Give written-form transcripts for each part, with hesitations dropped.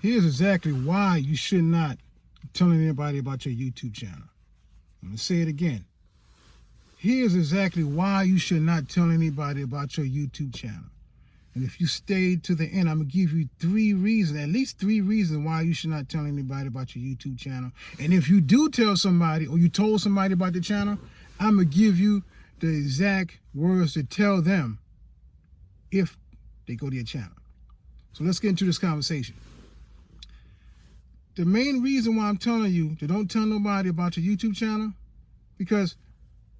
Here's exactly why you should not tell anybody about your YouTube channel. I'm going to say it again. Here's exactly why you should not tell anybody about your YouTube channel. And if you stay to the end, I'm going to give you at least three reasons why you should not tell anybody about your YouTube channel. And if you do tell somebody, or you told somebody about the channel, I'm going to give you the exact words to tell them if they go to your channel. So let's get into this conversation. The main reason why I'm telling you to don't tell nobody about your YouTube channel, because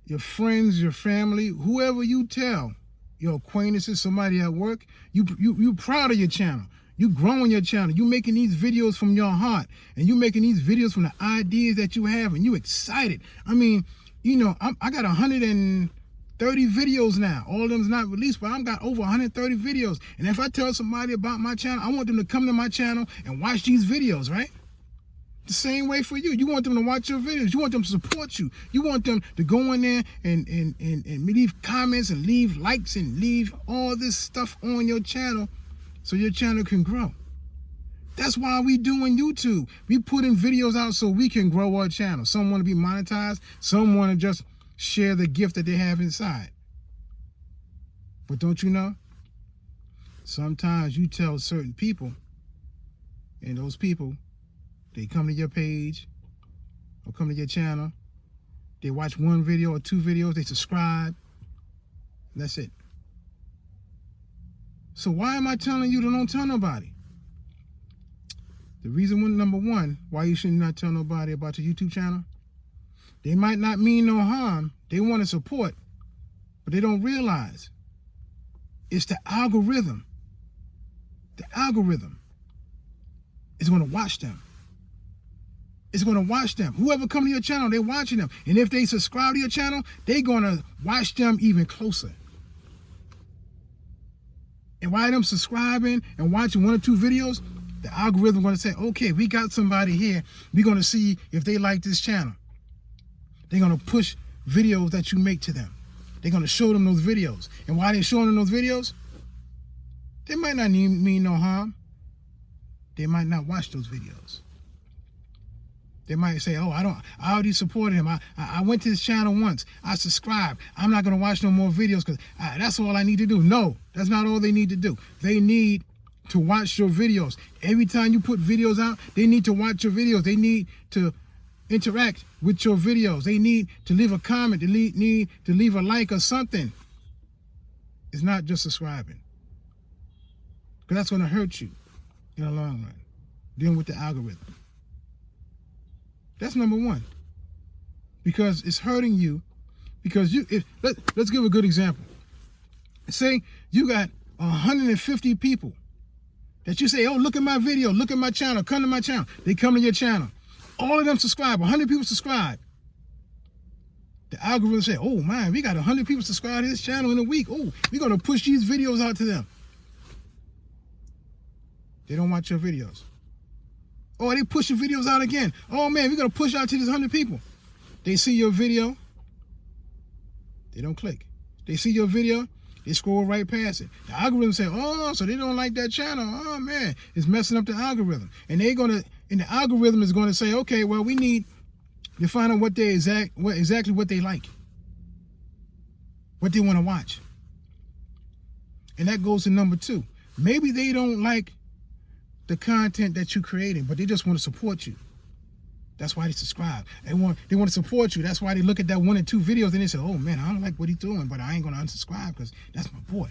your friends, your family, whoever you tell, your acquaintances, somebody at work, you proud of your channel. You growing your channel. You making these videos from your heart, and you making these videos from the ideas that you have, and you excited. I mean, you know, I got 130 videos now. All of them's not released, but I've got over 130 videos. And if I tell somebody about my channel, I want them to come to my channel and watch these videos, right? The same way for you. You want them to watch your videos. You want them to support you. You want them to go in there and leave comments and leave likes and leave all this stuff on your channel so your channel can grow. That's why we doing YouTube. We putting videos out so we can grow our channel. Some want to be monetized. Some want to just share the gift that they have inside. But don't you know? Sometimes you tell certain people, and those people, they come to your page or come to your channel. They watch one video or two videos. They subscribe. That's it. So why am I telling you to don't tell nobody? The reason, number one, why you should not tell nobody about your YouTube channel, they might not mean no harm. They want to support, but they don't realize it's the algorithm. The algorithm is going to watch them. It's going to watch them. Whoever come to your channel, they're watching them. And if they subscribe to your channel, they're going to watch them even closer. And while them subscribing and watching one or two videos, the algorithm is going to say, okay, we got somebody here. We're going to see if they like this channel. They're going to push videos that you make to them. They're going to show them those videos. And while they're showing them those videos, they might not mean no harm. They might not watch those videos. They might say, oh, I already supported him. I went to his channel once. I subscribed. I'm not going to watch no more videos because that's all I need to do. No, that's not all they need to do. They need to watch your videos. Every time you put videos out, they need to watch your videos. They need to interact with your videos. They need to leave a comment. They need to leave a like or something. It's not just subscribing, because that's going to hurt you in the long run, dealing with the algorithm. That's number one, because it's hurting you. Because let's give a good example. Say you got 150 people that you say, oh, look at my video, look at my channel, come to my channel. They come to your channel. All of them subscribe. 100 people subscribe. The algorithm say, oh man, we got 100 people subscribe to this channel in a week. Oh, we're going to push these videos out to them. They don't watch your videos. Oh, they push your videos out again. Oh man, we're going to push out to these 100 people. They see your video. They don't click. They see your video. They scroll right past it. The algorithm say, oh, so they don't like that channel. Oh man, it's messing up the algorithm. And the algorithm is going to say, okay, well, we need to find out exactly what they like, what they want to watch. And that goes to number two. Maybe they don't like the content that you're creating, but they just want to support you. That's why they subscribe. They want to support you. That's why they look at that one or two videos and they say, oh man, I don't like what he's doing, but I ain't going to unsubscribe because that's my boy.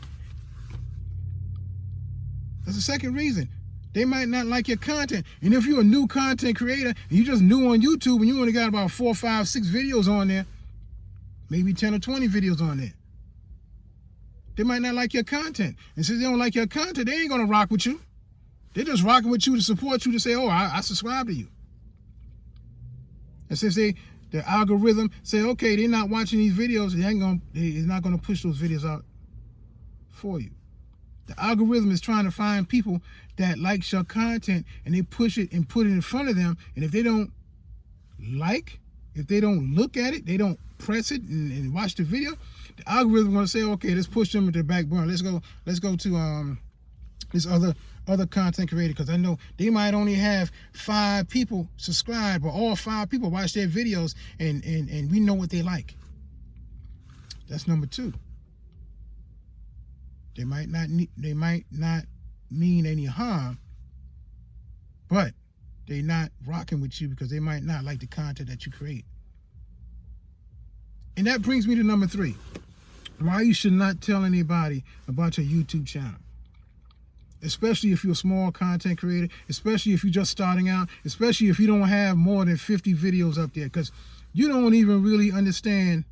That's the second reason. They might not like your content. And if you're a new content creator and you just new on YouTube and you only got about 4, 5, 6 videos on there, maybe 10 or 20 videos on there, they might not like your content. And since they don't like your content, they ain't going to rock with you. They're just rocking with you to support you, to say, oh, I subscribe to you. And since the algorithm say, okay, they're not watching these videos, they're not going to push those videos out for you. The algorithm is trying to find people that likes your content, and they push it and put it in front of them. And if they don't like, if they don't look at it, they don't press it and watch the video, the algorithm is going to say, okay, let's push them to the back burner. Let's go to this other other content creators, because I know they might only have 5 people subscribed, but all 5 people watch their videos, and we know what they like. That's number 2. They might not mean any harm, but they're not rocking with you because they might not like the content that you create. And that brings me to number 3. Why you should not tell anybody about your YouTube channel. Especially if you're a small content creator, especially if you're just starting out, especially if you don't have more than 50 videos up there, because you don't even really understand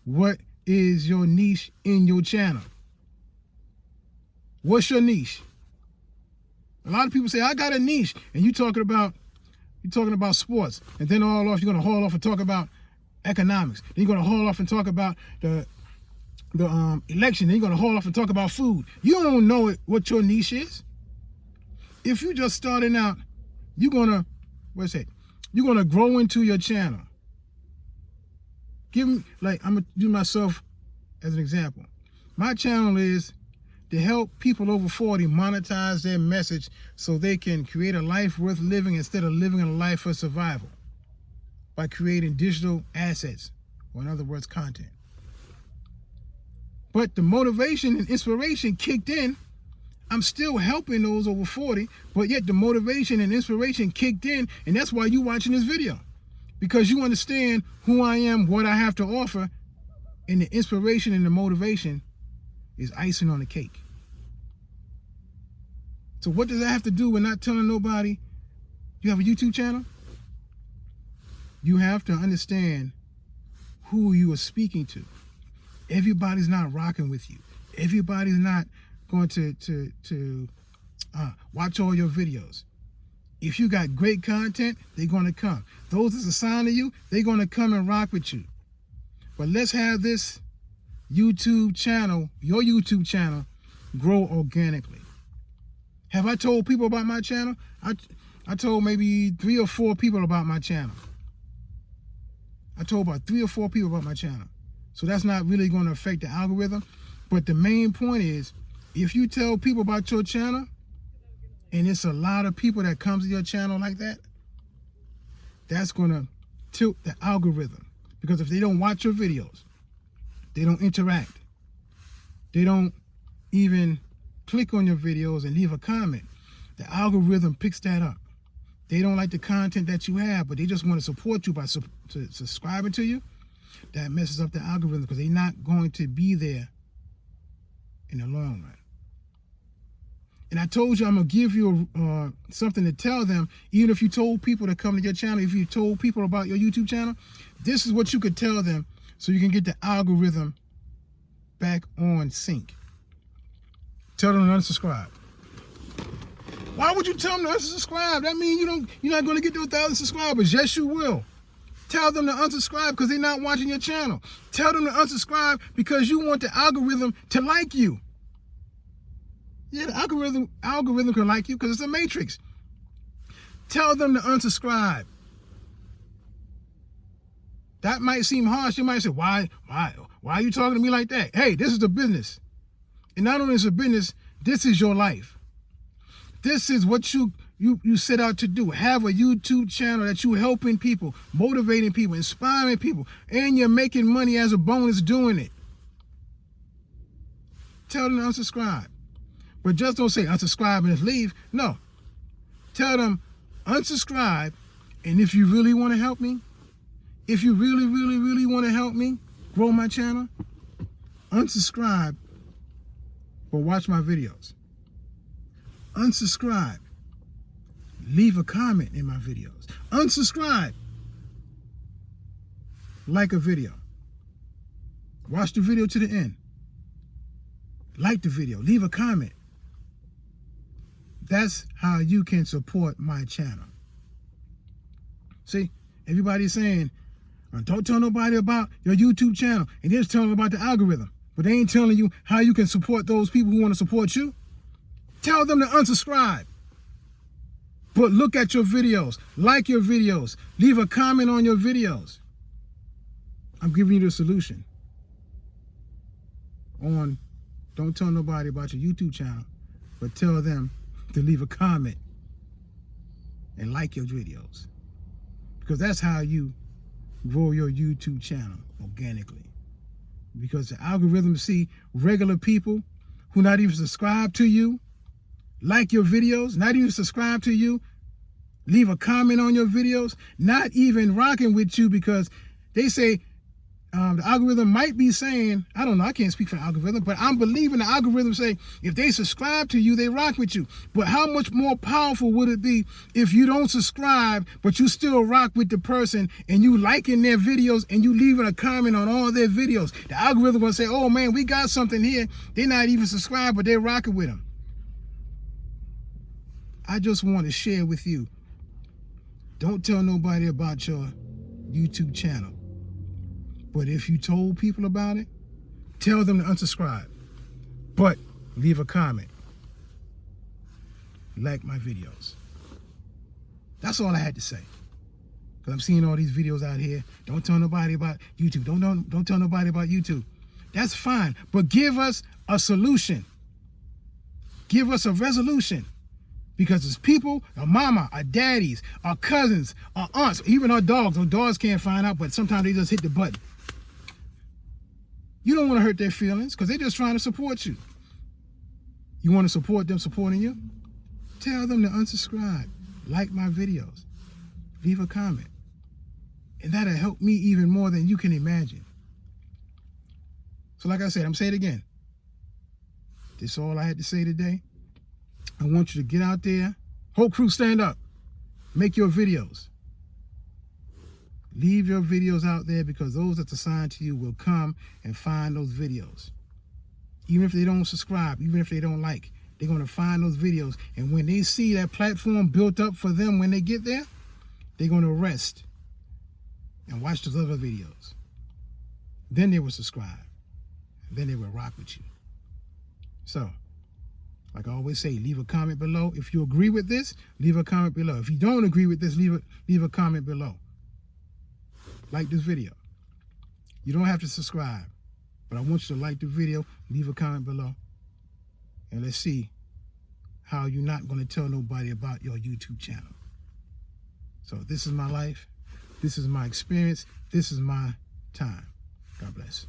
what is your niche in your channel. What's your niche? A lot of people say, I got a niche, and you're talking about sports, and then you're going to haul off and talk about economics. Then you're going to haul off and talk about the election. Then you're going to haul off and talk about food. You don't know what your niche is. If you're just starting out, you're going to grow into your channel. I'm going to use myself as an example. My channel is to help people over 40 monetize their message so they can create a life worth living instead of living a life for survival by creating digital assets, or in other words, content. But the motivation and inspiration kicked in. I'm still helping those over 40, but yet the motivation and inspiration kicked in, and that's why you're watching this video. Because you understand who I am, what I have to offer, and the inspiration and the motivation is icing on the cake. So what does that have to do with not telling nobody you have a YouTube channel? You have to understand who you are speaking to. Everybody's not rocking with you. Everybody's not going to watch all your videos. If you got great content, they're going to come. Those that's a sign of you, they're going to come and rock with you. But let's have this YouTube channel, your YouTube channel, grow organically. Have I told people about my channel? I told maybe 3 or 4 people about my channel. I told about 3 or 4 people about my channel. So that's not really going to affect the algorithm. But the main point is, if you tell people about your channel, and it's a lot of people that comes to your channel like that, that's going to tilt the algorithm. Because if they don't watch your videos, they don't interact, they don't even click on your videos and leave a comment, the algorithm picks that up. They don't like the content that you have, but they just want to support you by subscribing to you. That messes up the algorithm because they're not going to be there in the long run. And I told you I'm going to give you something to tell them. Even if you told people to come to your channel, if you told people about your YouTube channel, this is what you could tell them so you can get the algorithm back on sync. Tell them to unsubscribe. Why would you tell them to unsubscribe? That means you're not going to get those 1,000 subscribers. Yes, you will. Tell them to unsubscribe because they're not watching your channel. Tell them to unsubscribe because you want the algorithm to like you. Yeah, the algorithm can like you because it's a matrix. Tell them to unsubscribe. That might seem harsh. You might say, why are you talking to me like that? Hey, this is a business. And not only is it a business, this is your life. This is what you set out to do. Have a YouTube channel that you're helping people, motivating people, inspiring people, and you're making money as a bonus doing it. Tell them to unsubscribe. But just don't say unsubscribe and just leave. No. Tell them unsubscribe, and if you really want to help me, if you really, really, really want to help me grow my channel, unsubscribe, but watch my videos. Unsubscribe. Leave a comment in my videos. Unsubscribe. Like a video. Watch the video to the end. Like the video. Leave a comment. That's how you can support my channel. See, everybody's saying, don't tell nobody about your YouTube channel. And they're just telling about the algorithm. But they ain't telling you how you can support those people who want to support you. Tell them to unsubscribe. But look at your videos. Like your videos. Leave a comment on your videos. I'm giving you the solution. Don't tell nobody about your YouTube channel, but tell them to leave a comment and like your videos, because that's how you grow your YouTube channel organically. Because the algorithm see regular people who not even subscribe to you, like your videos, not even subscribe to you, leave a comment on your videos, not even rocking with you, because they say the algorithm might be saying, I don't know, I can't speak for the algorithm, but I'm believing the algorithm say if they subscribe to you, they rock with you. But how much more powerful would it be if you don't subscribe, but you still rock with the person and you liking their videos and you leaving a comment on all their videos? The algorithm gonna say, oh man, we got something here. They're not even subscribed, but they're rocking with them. I just want to share with you, don't tell nobody about your YouTube channel. But if you told people about it, tell them to unsubscribe. But leave a comment. Like my videos. That's all I had to say. Because I'm seeing all these videos out here. Don't tell nobody about YouTube. Don't tell nobody about YouTube. That's fine. But give us a solution. Give us a resolution. Because it's people, our mama, our daddies, our cousins, our aunts, even our dogs. Our dogs can't find out, but sometimes they just hit the button. You don't want to hurt their feelings because they're just trying to support you. You want to support them supporting you? Tell them to unsubscribe, like my videos, leave a comment. And that'll help me even more than you can imagine. So like I said, I'm saying it again. This is all I had to say today. I want you to get out there. Whole crew, stand up. Make your videos. Leave your videos out there, because those that's assigned to you will come and find those videos. Even if they don't subscribe, even if they don't like, they're going to find those videos. And when they see that platform built up for them when they get there, they're going to rest and watch those other videos. Then they will subscribe. Then they will rock with you. So, like I always say, leave a comment below. If you agree with this, leave a comment below. If you don't agree with this, leave a comment below. Like this video. You don't have to subscribe, but I want you to like the video, leave a comment below, and let's see how you're not going to tell nobody about your YouTube channel. So this is my life. This is my experience. This is my time. God bless.